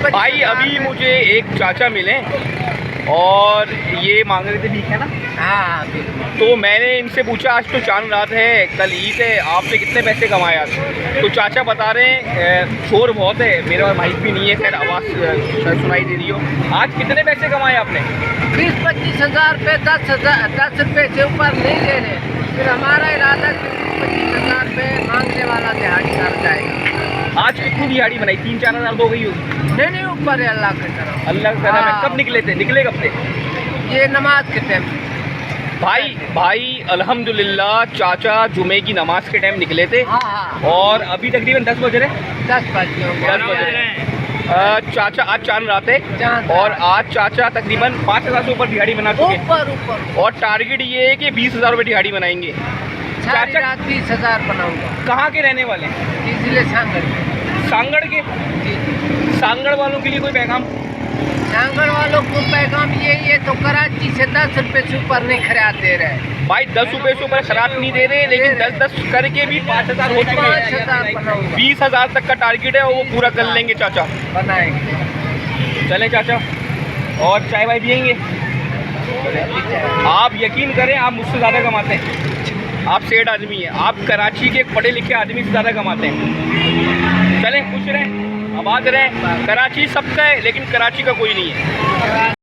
भाई अभी मुझे एक चाचा मिले और ये मांग रहे थे भीख, है ना? हाँ। तो मैंने इनसे पूछा आज तो चांद रात है, कल ईद है, आपने कितने पैसे कमाए आज? तो चाचा बता रहे हैं शोर बहुत है, मेरे पास माइक भी नहीं है, खैर आवाज़ सुनाई दे रही हो। आज कितने पैसे कमाए आपने? 20-25 हज़ार रुपये, 10 रुपये से ऊपर नहीं ले रहे। फिर हमारा इरादा 25 हज़ार रुपये मांगने वाला दिहाड़ी कर जाएगा। आज कितनी दिहाड़ी बनाई? 3-4 हज़ार तो हो गई होगी। नहीं ऊपर है अल्लाह की तरफ। अल्लाह का करम है। कब निकले थे? निकले कब थे? ये नमाज के टाइम। भाई अल्हम्दुलिल्लाह चाचा जुमे की नमाज के टाइम निकले थे। हाँ। और अभी तकरीबन 10 बज रहे। 10 बज रहे। चाचा आज चांद रात है और आज चाचा तकरीबन 5,000 से ऊपर दिहाड़ी बना चुके हैं। ऊपर और टारगेट ये है कि 20,000 रुपये दिहाड़ी बनाएंगे। सारी रात 20,000 बनाऊंगा। कहाँ के रहने वाले हैं? इसलिए सांगड़ के। सांगड़ वालों के लिए कोई पैगाम? सांगड़ वालों को पैगाम यही है, तो कराची से 10 रुपये से ऊपर नहीं खराब दे रहे भाई। 10 रुपये से ऊपर खराब नहीं दे रहे, लेकिन 10-10 करके भी 5,000 हो चुके हैं। 5,000 20,000 तक का टारगेट है और वो पूरा कर लेंगे चाचा। बनाएंगे। चलें चाचा, और चाय वाय पियेंगे? आप यकीन करें, आप मुझसे ज़्यादा कमाते हैं। आप सेठ आदमी हैं, आप कराची के पढ़े लिखे आदमी से ज़्यादा कमाते हैं। चलें, खुश रहें, आबाद रहें। कराची सबका है, लेकिन कराची का कोई नहीं है।